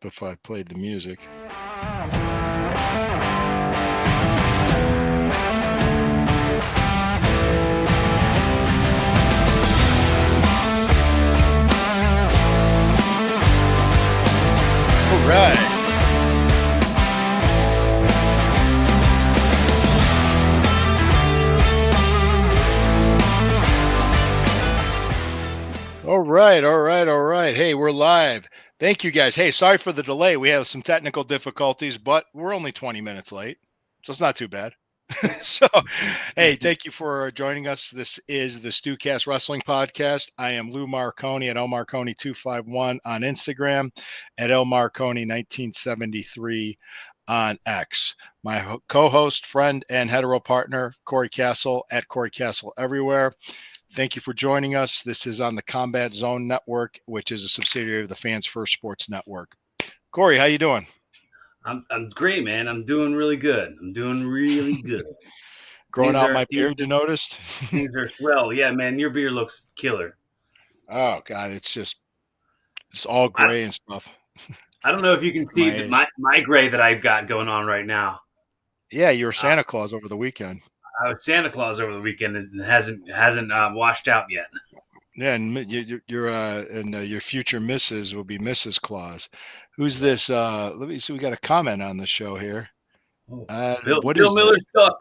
if I played the music. All right. All right. Hey, we're live. Thank you guys. Hey, sorry for the delay. We have some technical difficulties, but we're only 20 minutes late, so it's not too bad. So, hey, thank you for joining us. This is the StewKast Wrestling Podcast. I am Lou Marconi at lmarconi251 on Instagram, at lmarconi1973 on X. My co-host, friend, and hetero partner, Corey Castle at Corey Castle everywhere. Thank you for joining us. This is on the Combat Zone Network, which is a subsidiary of the Fans First Sports Network. Corey, how you doing? I'm great, man. I'm doing really good. I'm doing really good. Growing Things out are my things, beard, you noticed? things are swell. Yeah, man, your beard looks killer. Oh God, it's all I, gray and stuff. I don't know if you can see My that age. my gray that I've got going on right now. Yeah, you were Uh, Santa Claus over the weekend. I was Santa Claus over the weekend and it hasn't washed out yet. Yeah, and your future Mrs. will be Mrs. Claus. Who's Yeah. this? Let me see. We got a comment on the show here. Oh, What Bill is that? Miller's duck.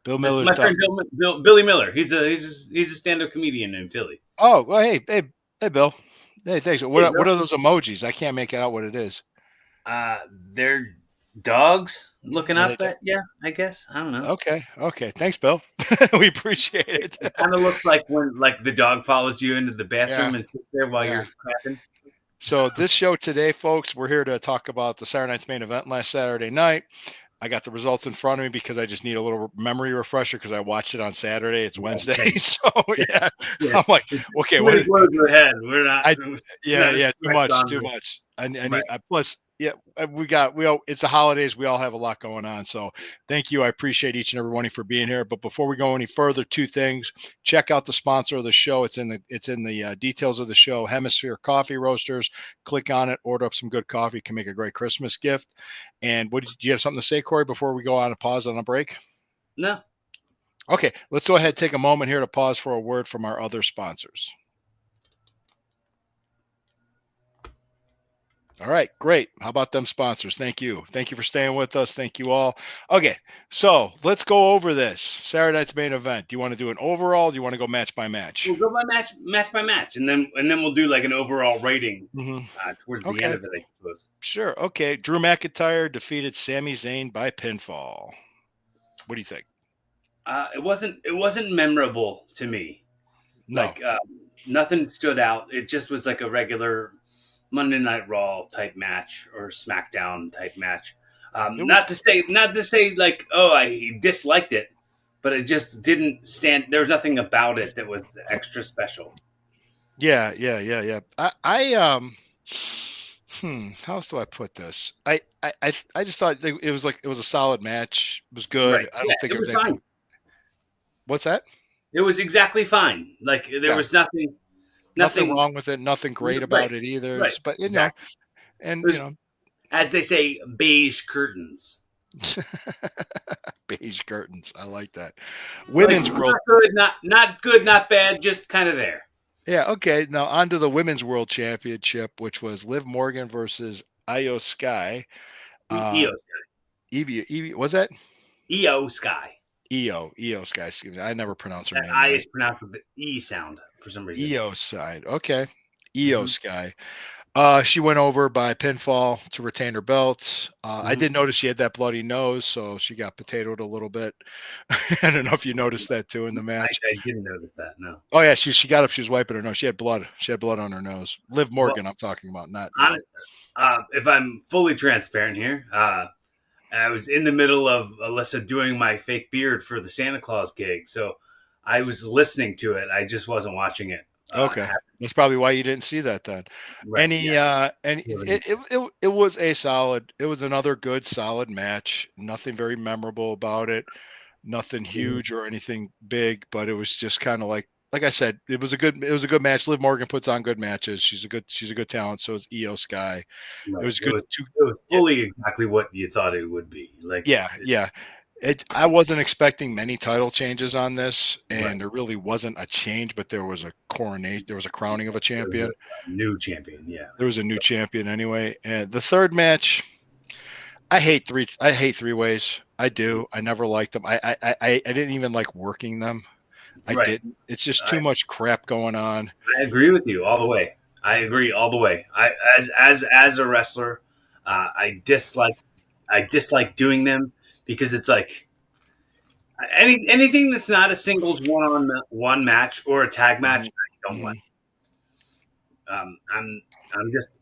Bill That's Miller's my duck. friend Billy Miller. He's a stand up comedian in Philly. Oh, well, hey, Bill. Hey, thanks. Hey, What Bill. are those emojis? I can't make out what it is. They're dogs looking Are they? up at yeah. I guess I don't know. Okay. Thanks, Bill. We appreciate it. It kind of looks like when like the dog follows you into the Yeah, bathroom and sits there while yeah. you're crapping. So this show today, folks, we're here to talk about the Saturday Night's main event last Saturday night. I got the results in front of me because I just need a little memory refresher because I watched it on Saturday. It's Yeah, Wednesday, same. so yeah, Yeah, I'm like, it's okay, too what? many blows to the head. I We're not as too correct much, on too this. much. I Right. need plus we all it's the holidays. We all have a lot going on. So thank you. I appreciate each and every one of you for being here. But before we go any further, two things: check out the sponsor of the show. It's in the details of the show. Hemisphere Coffee Roasters. Click on it. Order up some good coffee. Can make a great Christmas gift. And do you have something to say, Corey? Before we go on a pause on a break. No. Okay, let's go ahead and take a moment here to pause for a word from our other sponsors. All right, great. How about them sponsors? Thank you. Thank you for staying with us. Thank you all. Okay, so let's go over this Saturday night's main event. Do you want to do an overall? Do you want to go match by match? We'll go match by match, and then we'll do like an overall rating Mm-hmm. towards the end Okay, of it, I suppose. sure. Okay, Drew McIntyre defeated Sami Zayn by pinfall. What do you think? It wasn't memorable to me. No. Like nothing stood out. It just was like a regular Monday Night Raw type match or SmackDown type match. It was, Not to say like I disliked it, but it just didn't stand. There was nothing about it that was extra special. yeah. How else do I put this? I just thought it was a solid match. It was Right? good. I Yeah, don't think it it was was anything. fine. What's that? It was exactly fine. Like there Yeah. was nothing, Nothing nothing. wrong with it. Nothing great Right, about it either. right, But exactly. It and was, as they say, beige curtains. beige curtains. I like that. Like Women's world. not good, not good, not bad, just kind of there. Yeah. Okay. Now on to the women's world championship, which was Liv Morgan versus Io Sky. Uh, EO, Evie, was that EO Sky. Io Sky? Excuse me. I never pronounce her That name I right. is pronounced with the E sound for some reason. Io side. Okay. Io Mm-hmm. Sky. She went over by pinfall to retain her belt. I Mm-hmm. did notice she had that bloody nose, so she got potatoed a little bit. I don't know if you noticed that too in the match. I didn't notice that. No. Oh yeah, she got up. She was wiping her nose. She had blood. She had blood on her nose. Liv Well, Morgan, I'm talking about, not on, if I'm fully transparent here, I was in the middle of Alyssa doing my fake beard for the Santa Claus gig, so I was listening to it. I just wasn't watching it. Okay. That's probably why you didn't see that then. Right. Yeah. And it was it was another good solid match. Nothing very memorable about it. Nothing Mhm. huge or anything big, but it was just kind of like like I said, it was a good match. Liv Morgan puts on good matches. She's a good talent. So is Io Sky. It Right. was good. To It was yeah, fully exactly what you thought it would be. Like, yeah. I wasn't expecting many title changes on this, right. and there really wasn't a change, but there was a coronation. There was a crowning of a There was champion. a new champion. Yeah. There was a new champion anyway. And the third match, I hate three ways. I do. I never liked them. I didn't even like working them. I Right. didn't. It's just I, too much crap going on. I agree with you all the way. I agree all the way. As a wrestler, I dislike doing them because it's like anything that's not a singles one match or a tag match. Mhm, I don't like. mhm. I'm just.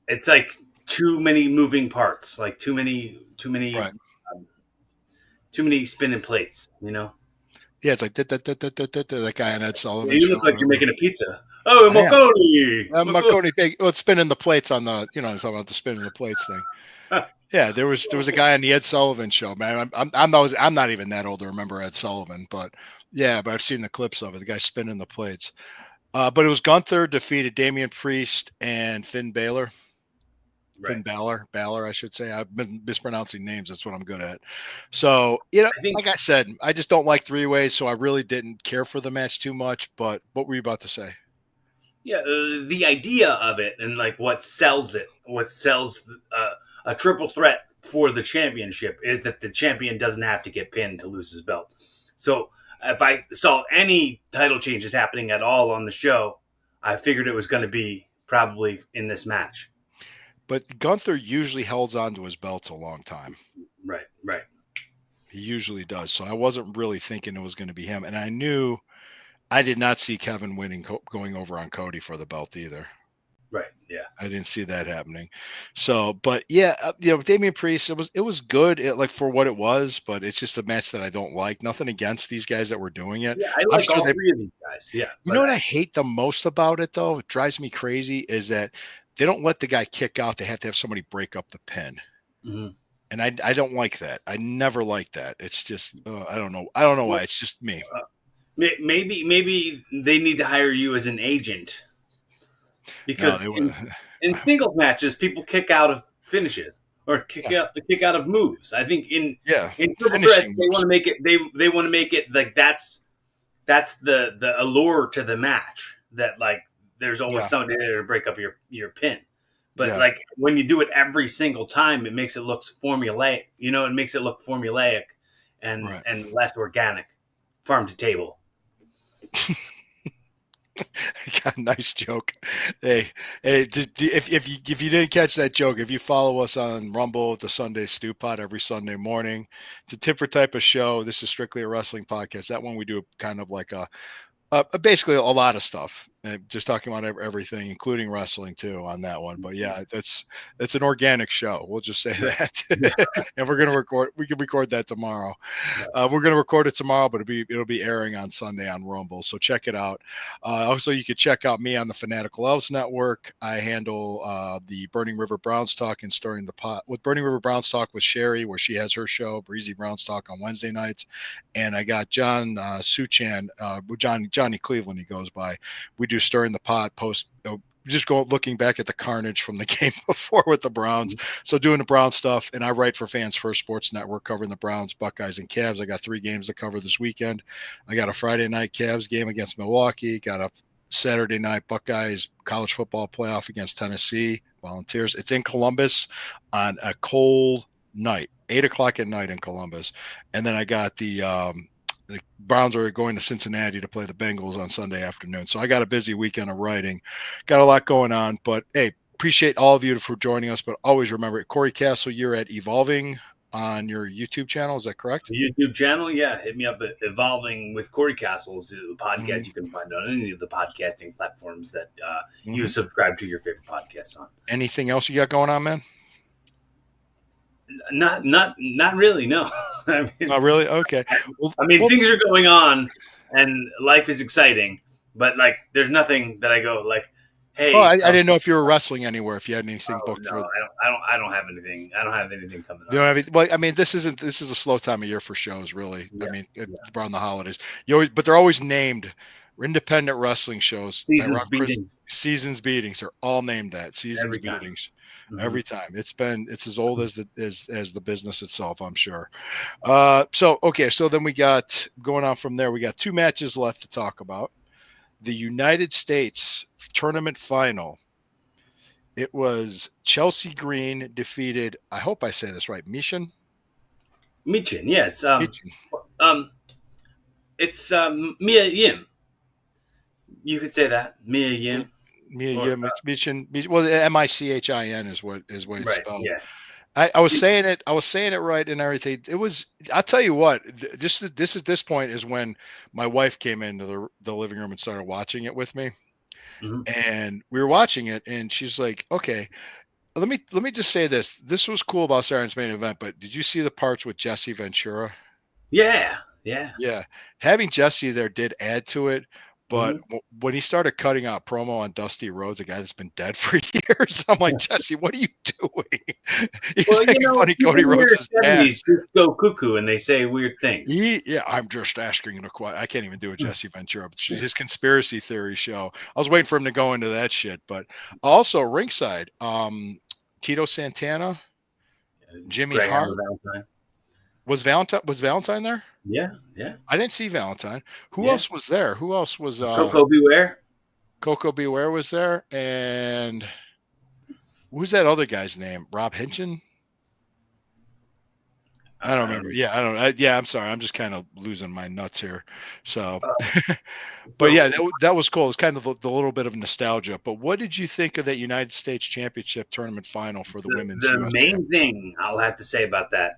It's like too many moving parts. Like Right. um, too many spinning plates. You know. Yeah, it's like that guy on Ed Sullivan You show look or like you're whatever. making a pizza. Oh, I am. Marconi! Marconi! Marconi, well, it's spinning the plates on the, I'm talking about the spinning the plates thing. Yeah, there was a guy on the Ed Sullivan show, man. I'm not even that old to remember Ed Sullivan, but yeah, but I've seen the clips of it. The guy spinning the plates. But it was Gunther defeated Damian Priest and Finn Balor. Right. Finn Balor, I should say. I've been mispronouncing names. That's what I'm good at. So, I think like I said, I just don't like three ways. So I really didn't care for the match too much. But what were you about to say? yeah, the idea of it and like what sells a triple threat for the championship is that the champion doesn't have to get pinned to lose his belt. So if I saw any title changes happening at all on the show, I figured it was going to be probably in this match. But Gunther usually holds on to his belts a long time. Right, right, He usually does. So I wasn't really thinking it was going to be him. And I did not see Kevin winning, going over on Cody for the belt either. right. Yeah, I didn't see that happening. So, but yeah, Damian Priest, it was good, like for what it was, but it's just a match that I don't like. Nothing against these guys that were doing it. yeah. I I'm like sure all they. three of these guys. Yeah, You know what I hate the most about it though? It drives me crazy is that they don't let the guy kick out. They have to have somebody break up the pin. mm-hmm. And I don't like that. I never like that. It's just I don't know. I don't know why. Well, It's just me. maybe they need to hire you as an agent No, because they would. in singles matches, people kick out of finishes or Yeah, kick out of moves. I think yeah. in triple threats, Finishing they want moves. to make it they want to make it like that's the allure to the match. That like there's always Yeah, somebody there to break up your pin. But yeah. like when you do it every single time, it makes it look formulaic. You know, it makes it look formulaic Right. and less organic, farm to table. God, nice joke. Hey, just, if you didn't catch that joke, if you follow us on Rumble, the Sunday Stew Pod every Sunday morning, it's a different type of show. This is strictly a wrestling podcast. That one we do kind of like basically a lot of stuff, just talking about everything, including wrestling too, on that one. But yeah, that's an organic show. We'll just say Right. Yeah. that, and we're gonna record. We can record that tomorrow. We're gonna record it tomorrow, but it'll be airing on Sunday on Rumble. So check it out. Also, you can check out me on the Fanatical Elves Network. I handle the Burning River Browns Talk and Stirring the Pot with Burning River Browns Talk with Sherry, where she has her show Breezy Browns Talk on Wednesday nights, and I got John Suchan, Johnny Cleveland. He goes by. We do Stirring the Pot post. Just looking back at the carnage from the game before with the Browns. So doing the Brown stuff, and I write for Fans First Sports Network covering the Browns, Buckeyes, and Cavs. I got 3 games to cover this weekend. I got a Friday night Cavs game against Milwaukee. Got a Saturday night Buckeyes college football playoff against Tennessee Volunteers. It's in Columbus on a cold night, 8 o'clock at night in Columbus, and then I got the Browns are going to Cincinnati to play the Bengals on Sunday afternoon. So I got a busy weekend of writing. Got a lot going on. But hey, appreciate all of you for joining us. But always remember, Corey Castle, you're at Evolving on your YouTube channel. Is that correct? YouTube channel, yeah, hit me up at Evolving with Corey Castles, the Mm-hmm. podcast you can find on any of the podcasting platforms that you Mm-hmm. subscribe to your favorite podcasts on. Anything else you got going on, man? Not really. No, I mean, Not really. Okay. Well, things are going on, and life is exciting, but like, there's nothing that I go like, oh, hey, I didn't know if you were wrestling anywhere. If you had anything oh booked no, for. I don't have anything. I don't have anything coming You know, up. I mean, well, I mean, this is a slow time of year for shows, really. I Yeah, mean, yeah. around the holidays, you always, but they're always named independent wrestling shows Seasons around Chris. beatings Seasons beatings are all named that seasons every time. beatings Hmm. every time. It's as old as the business itself, I'm sure. So okay, so then we got going on from there. We got two matches left to talk about. The United States tournament final. It was Chelsea Green defeated. I hope I say this right. Mishin. Michin, yes. Michin. Um, it's Mia Yim. You could say that Mia Mi- Yim, Mia or Yim. Michin. Well, Michin is what it's right? spelled. Yeah. I was saying it. I was saying it right and everything. It was. I'll tell you what. This at this point is when my wife came into the living room and started watching it with me, Hmm. and we were watching it, and she's like, "Okay, let me just say this. This was cool about Saturday's main event, but did you see the parts with Jesse Ventura? Yeah, yeah. Yeah, having Jesse there did add to it, but Hmm. when he started cutting out promo on Dusty Rhodes, a guy that's been dead for years, I'm like, Jesse, what are you doing? He's Well, making fun of people Cody in their Rhodes' ass. seventies just go cuckoo and they say weird things. Yeah, I'm just asking the question. I can't even do a Jesse Ventura, but his conspiracy theory show. I was waiting for him to go into that shit, but also ringside, Tito Santana, Jimmy Greyhound Hart. Valentine. Was Valentine there? Yeah, yeah, I didn't see Valentine. Who yeah. else was there? Who else was Coco Beware. Coco Beware was there, and who's that other guy's name? Rob Hinchen? I don't I remember. don't Yeah, I don't. Yeah, I'm sorry. I'm just kind of losing my nuts here. So, know. but yeah, So that was cool. It's kind of the little bit of nostalgia. But what did you think of that United States Championship tournament final for the women's the U.S. main Championship? thing I'll have to say about that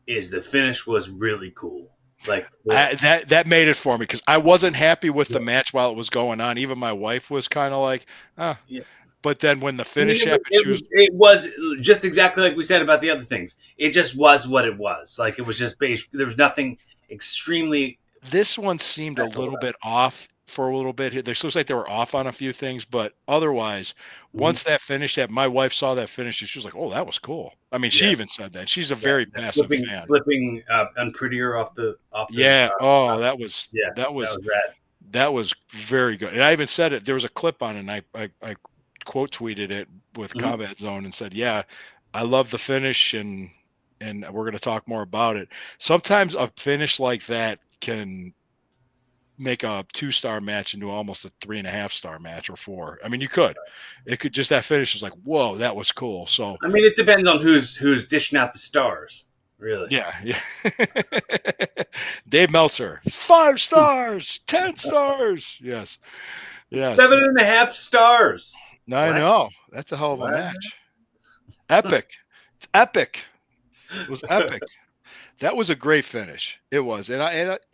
is the finish was really cool. Like That made it for me because I wasn't happy with the match while it was going on. Even my wife was kind of like, ah. yeah. But then when the I mean, finish happened, she was. it was just exactly like we said about the other things. It just was what it was. Like it was just based. There was nothing extremely This one seemed a special little about bit off for a little bit. They looks like they were off on a few things, but otherwise, it. Hmm. once that finished, that my wife saw that finish, and she was like, "Oh, that was cool." I mean, she Yeah, even said that. She's a yeah. very The passive fan. flipping unprettier off the. Yeah. Oh, Top. that was Yeah, that that was was rad. that was very good. And I even said it. There was a clip on it, and I quote tweeted it with Hmm. Combat Zone and said, "Yeah, I love the finish, and we're going to talk more about it." Sometimes a finish like that can make a 2-star match into almost a 3.5-star match or 4. I mean, you could. It could just that finish is like, whoa, that was cool. So I mean, it depends on who's dishing out the stars, really. yeah, yeah. Dave Meltzer, 5 stars, 10 stars. Yes, yes. 7.5 stars. I What? know. That's a hell of a What? match. Epic. It's epic. It was epic. That was a great finish. It was, and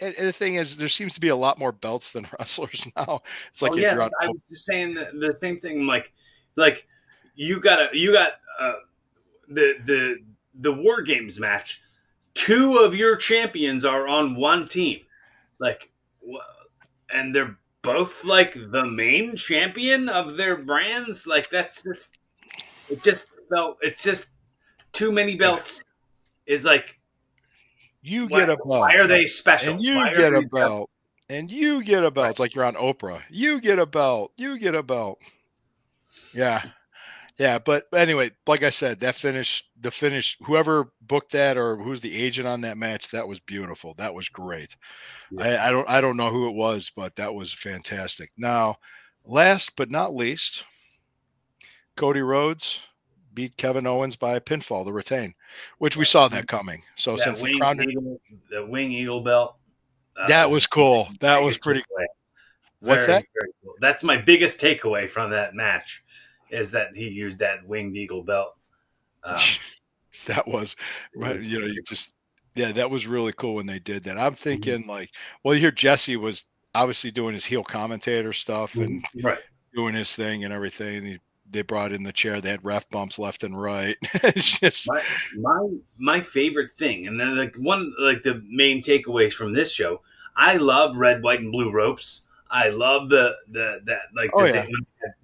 the thing is, there seems to be a lot more belts than wrestlers now. It's Oh like if yeah, you're on, I was just saying the same thing. Like you got the the War Games match. Two of your champions are on one team, like, and they're both like the main champion of their brands. Like that's just it. Just felt it's just too many yeah, belts. Is like you why get a why belt. are they And special? you Why are get a these belt. belts? And you get a belt. Right. It's like you're on Oprah. You get a belt. You get a belt. Yeah. Yeah. But anyway, like I said, the finish, whoever booked that or who's the agent on that match, that was beautiful. That was great. Yeah. I don't know who it was, but that was fantastic. Now, last but not least, Cody Rhodes beat Kevin Owens by pinfall to retain, which we saw that coming. So That since they crowned it, the wing eagle belt that was was cool. my That was biggest pretty. takeaway. What's that? Very cool. That's my biggest takeaway from that match is that he used that winged eagle belt. Um, That was, it was you pretty just, yeah, that was really cool when they did that. I'm cool. thinking like, well, you hear Jesse was obviously doing his heel commentator stuff Mhm. and Right. doing his thing and everything. They brought in the chair. They had ref bumps left and right. It's just, My my favorite thing, and then like the main takeaways from this show. I love red, white, and blue ropes. I love the that like oh yeah,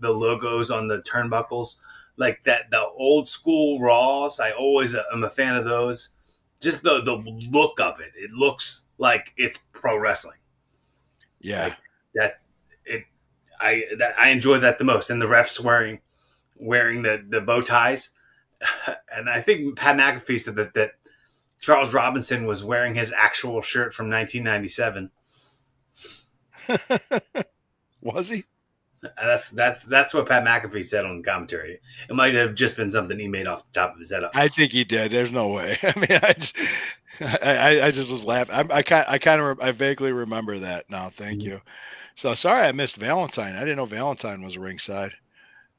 the logos on the turnbuckles. like that the old school Raws. I always am a fan of those. Just the look of it. It looks like it's pro wrestling. Yeah. Like that. It. I enjoy that the most. And the refs wearing the bow ties. And I think Pat McAfee said that Charles Robinson was wearing his actual shirt from 1997. Was he? That's what Pat McAfee said on the commentary. It might have just been something he made off the top of his head up. I think he did. There's no way. I mean, I just was laughing. I vaguely remember that now. Thank you. So sorry I missed Valentine. I didn't know Valentine was ringside.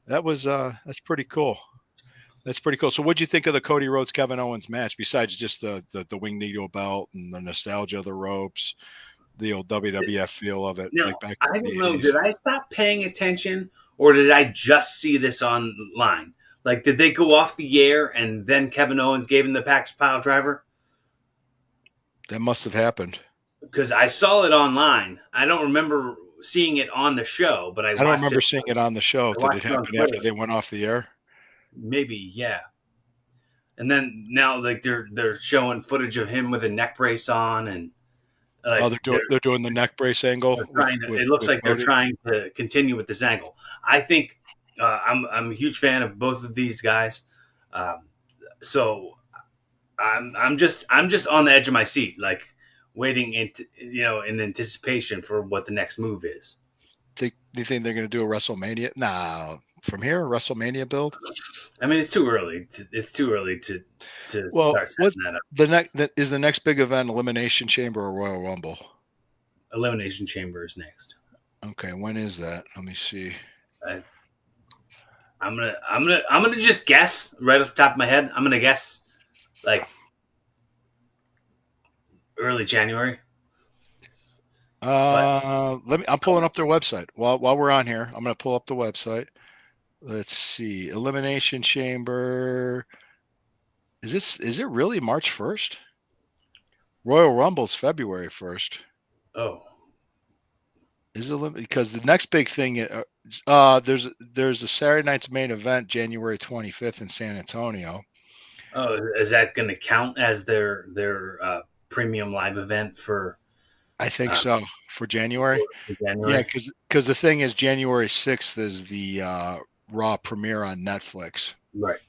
That's pretty cool. That's pretty cool. So what'd you think of the Cody Rhodes Kevin Owens match besides just the wing needle belt and the nostalgia of the ropes, the old WWF feel of it, Now, like back I in the don't know. 80s? Did I stop paying attention, or did I just see this online? Like, did they go off the air and then Kevin Owens gave him the Pax Pile Driver? That must have happened. Because I saw it online. I don't remember seeing it on the show, but I I don't watched remember it. seeing it on the show. I Did it watched it on happen after Twitter. they went off the air? Maybe, yeah. And then now, like they're showing footage of him with a neck brace on, and Oh, like they're doing the neck brace angle they're trying to. It looks with like they're Cody. trying to continue with this angle. I think I'm a huge fan of both of these guys. Um, so I'm just on the edge of my seat, like waiting in anticipation for what the next move is. Do you think they're going to do a WrestleMania? Nah, from here, a WrestleMania build. I mean, it's too early. It's too early to Well, start what setting that up. the next big event? Elimination Chamber or Royal Rumble? Elimination Chamber is next. Okay, when is that? Let me see. I'm gonna just guess right off the top of my head. I'm gonna guess like early January. But I'm pulling up their website while we're on here. I'm going to pull up the website. Let's see. Elimination Chamber. Is it really March 1st? Royal Rumble's February 1st. oh, Is it because the next big thing there's a Saturday night's main event January 25th in San Antonio. oh, is that going to count as their premium live event for I think uh, so for January. Yeah, January? because the thing is January 6th is the Raw premiere on Netflix. Right.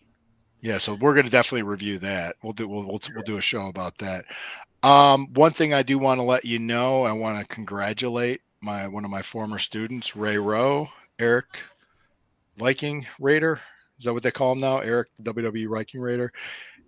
Yeah, so we're going to definitely review that. We'll do a show about that. One thing I do want to let you know, I want to congratulate one of my former students, Ray Rowe, Eric Viking Raider. Is that what they call him now? Eric, the WWE Viking Raider.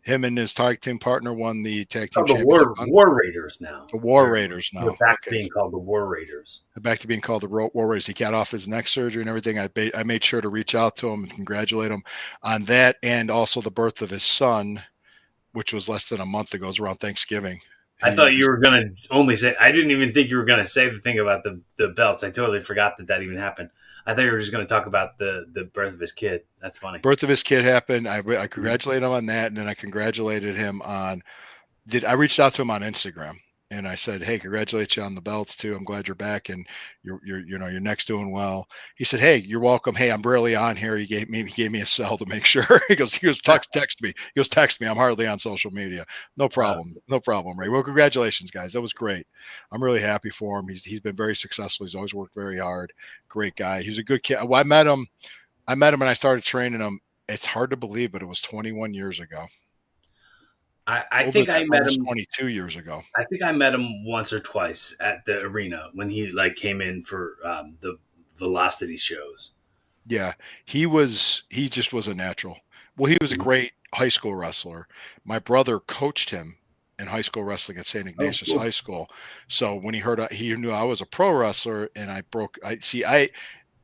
Him and his tag team partner won the tag team Oh, the championship. War Raiders now. The War Raiders They're now. back to Okay, being called the War Raiders. back to being called the War Raiders. He got off his neck surgery and everything. I made sure to reach out to him and congratulate him on that, and also the birth of his son, which was less than a month ago. It was around Thanksgiving. I thought you were going to only say. I didn't even think you were going to say the thing about the belts. I totally forgot that even happened. I thought you were just going to talk about the birth of his kid. That's funny. Birth of his kid happened. I congratulated him on that, and then I congratulated him on. I reached out to him on Instagram and I said, "Hey, congratulate you on the belts too. I'm glad you're back and your neck's doing well." He said, "Hey, you're welcome. Hey, I'm rarely on here." He gave me a cell to make sure. He goes text me. He goes text me. I'm hardly on social media. No problem, Ray. Well, congratulations, guys. That was great. I'm really happy for him. He's been very successful. He's always worked very hard. Great guy. He's a good kid. Well, I met him and I started training him. It's hard to believe, but it was 21 years ago. I think I met almost him 22 years ago. I think I met him once or twice at the arena when he came in for the Velocity shows. Yeah, he just was a natural. Well, he was a great high school wrestler. My brother coached him in high school wrestling at St. Oh, Ignatius cool. High School. So when he knew I was a pro wrestler and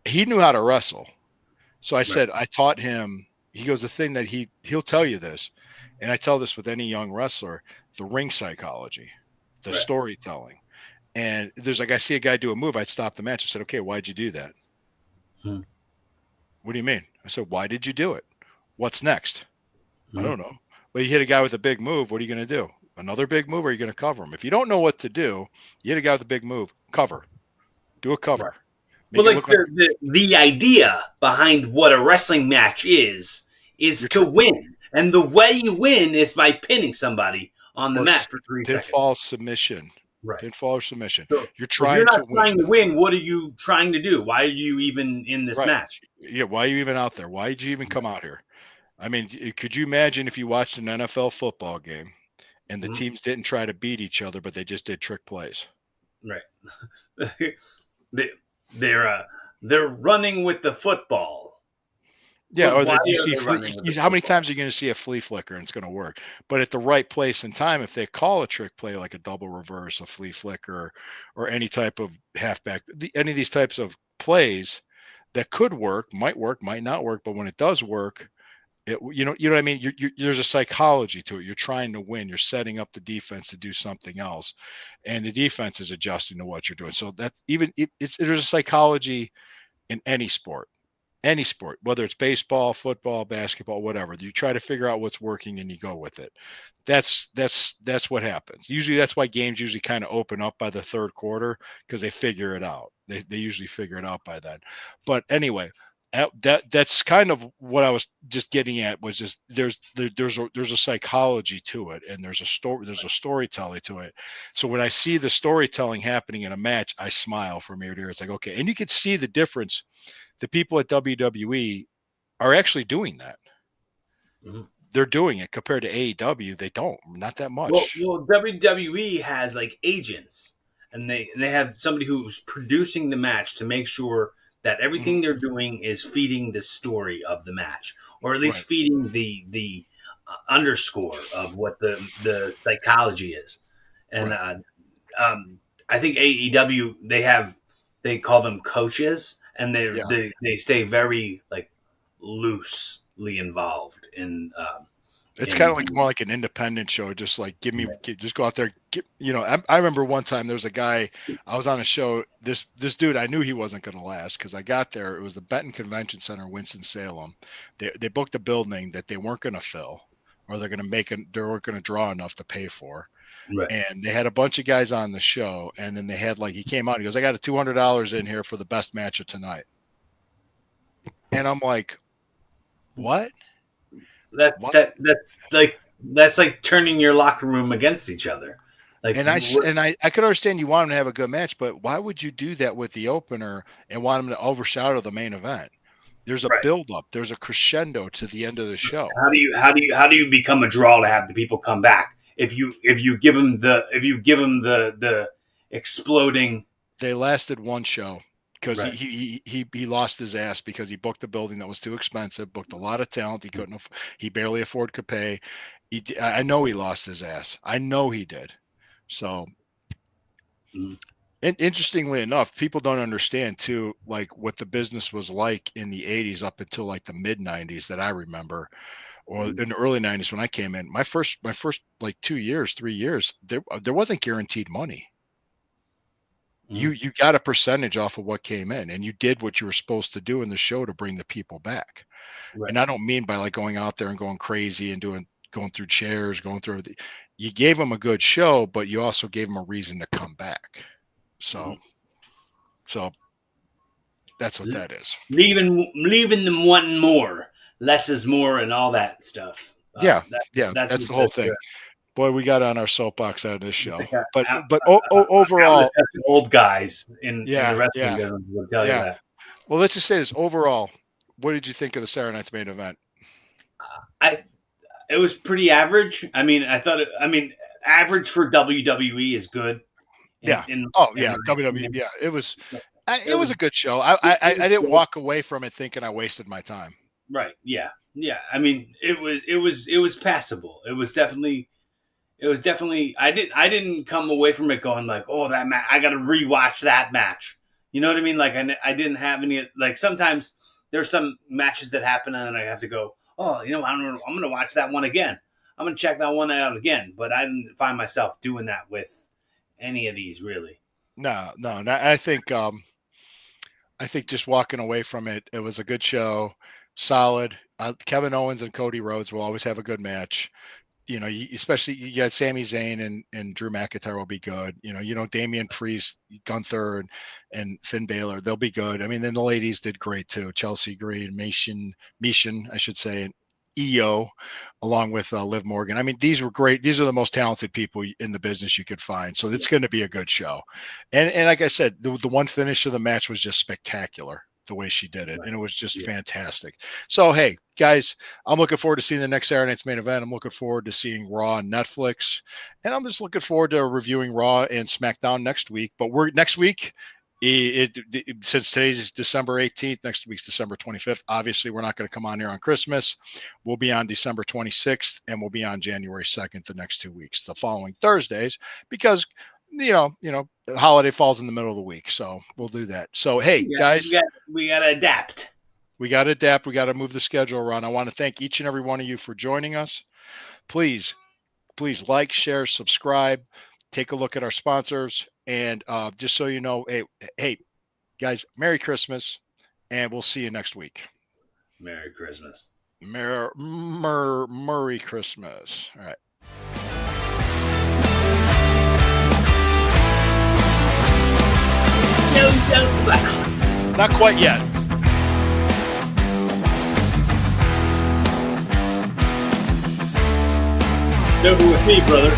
he knew how to wrestle. So I Right, said, I taught him. He goes, the thing that he'll tell you this, and I tell this with any young wrestler, the ring psychology, the right. storytelling. And there's I see a guy do a move, I'd stop the match and said, "Okay, why'd you do that?" Hmm. "What do you mean?" I said, "Why did you do it? What's next?" "I Hmm. don't know." "Well, you hit a guy with a big move. What are you going to do? Another big move, or are you going to cover him? If you don't know what to do, you hit a guy with a big move, cover. Do a Right. cover. Well, Make it look like." the idea behind what a wrestling match is is You're to win, and the way you win is by pinning somebody on the or mat for 3 seconds. pinfall submission, Right. pinfall or submission. So You're if you're trying not to win. trying to win, what are you trying to do? Why are you even in this Right. match? Yeah. Why are you even out there? Why did you even come out here? I mean, could you imagine if you watched an NFL football game and the Mhm. teams didn't try to beat each other, but they just did trick plays? Right. they, they're running with the football, Yeah, but or why that you are see they running with the how many football? times are you going to see a flea flicker and it's going to work? But at the right place and time, if they call a trick play like a double reverse, a flea flicker, or any type of halfback, any of these types of plays that could work, might not work, but when it does work, you know what I mean. There's a psychology to it. You're trying to win. You're setting up the defense to do something else, and the defense is adjusting to what you're doing. So that there's a psychology in any sport, whether it's baseball, football, basketball, whatever. You try to figure out what's working and you go with it. That's what happens. Usually that's why games usually kind of open up by the third quarter because they figure it out. They usually figure it out by then. But anyway, that's kind of what I was just getting at was just there's a psychology to it and there's a storytelling to it. So when I see the storytelling happening in a match, I smile from ear to ear. It's like, okay, and you can see the difference. The people at WWE are actually doing that. Mhm. They're doing it compared to AEW. They don't, not that Well, much. well, WWE has like agents, and they have somebody who's producing the match to make sure that Mhm. everything they're doing is feeding the story of the match, or at least Right. feeding the underscore of what the psychology is. And Right. um, I think AEW they call them coaches, and Yeah. they stay very like loosely involved It's kind in of like more like an independent show. Just like just go out there. I remember one time there was a guy. I was on a show. This dude, I knew he wasn't going to last because I got there. It was the Benton Convention Center, in Winston Salem. They booked a building that they weren't going to fill, or they weren't going to draw enough to pay for. right. And they had a bunch of guys on the show, and then they had like he came out. He goes, "I got a $200 in here for the best match of tonight," and I'm like, "What? What?" That's like turning your locker room against each other. Like And I could understand you want them to have a good match, but why would you do that with the opener and want them to overshadow the main event? There's a right. build up. There's a crescendo to the end of the show. How do you become a draw to have the people come back if you give them the exploding They lasted one show because right. he lost his ass because he booked a building that was too expensive, booked a lot of talent he barely afford could pay. I know he lost his ass. I know he did. So Mhm. and interestingly enough, people don't understand too, like what the business was like in the '80s up until like the mid '90s that I remember, or Mhm. in the early '90s when I came in. My first like 2 years, 3 years, there wasn't guaranteed money. Mhm. You got a percentage off of what came in, and you did what you were supposed to do in the show to bring the people back. Right. And I don't mean by like going out there and going crazy and going through chairs, going through everything. You gave them a good show, but you also gave them a reason to come back. So Mhm. so that's what that is. Leaving them wanting more, less is more, and all that stuff. Yeah, yeah, That's that's what the whole thing. Boy, we got on our soapbox out of this it's show, like but I'm the overall, type of old guys in the yeah, wrestling yeah, business will tell you yeah. that. Well, let's just say this. Overall, what did you think of the Saturday Night's main event? I It was pretty average. I mean, I mean, average for WWE is good. Yeah. In Oh, in yeah. my WWE. opinion, Yeah, it was. it It was was a good show. I, I it I was didn't good. walk away from it thinking I wasted my time. Right? Yeah, yeah. I mean, it was passable. It was definitely. I didn't come away from it going like, oh, that match. I got to rewatch that match. You know what I mean? Like I didn't have any. Like sometimes there's some matches that happen and then I have to go. Oh, you know, I don't know. I'm going to watch that one again. I'm going to check that one out again. But I didn't find myself doing that with any of these really. No, no, no. I think just walking away from it, it was a good show, solid. Kevin Owens and Cody Rhodes will always have a good match. Especially you got Sami Zayn and Drew McIntyre will be good. Damian Priest, Gunther, and Finn Balor, they'll be good. I mean, then the ladies did great too. Chelsea Green, Mishin, I should say. EO, along with Liv Morgan. I mean, these were great. These are the most talented people in the business you could find. So it's going to be a good show. And like I said, the one finish of the match was just spectacular, the way she did it. Right. And it was just Yeah. fantastic. So, hey, guys, I'm looking forward to seeing the next Saturday Night's Main Event. I'm looking forward to seeing Raw on Netflix. And I'm just looking forward to reviewing Raw and SmackDown next week. But we're next week. Since today's is December 18th, next week's December 25th. Obviously, we're not going to come on here on Christmas. We'll be on December 26th, and we'll be on January 2nd the next 2 weeks, the following Thursdays, because the holiday falls in the middle of the week. So we'll do that. So hey, guys, we got to adapt. we got to adapt. We got to move the schedule around. I want to thank each and every one of you for joining us. Please like, share, subscribe, take a look at our sponsors, and just so you know, hey, guys, Merry Christmas, and we'll see you next week. Merry Christmas. Merry Christmas. All right. No, not quite yet. No, with me, brother.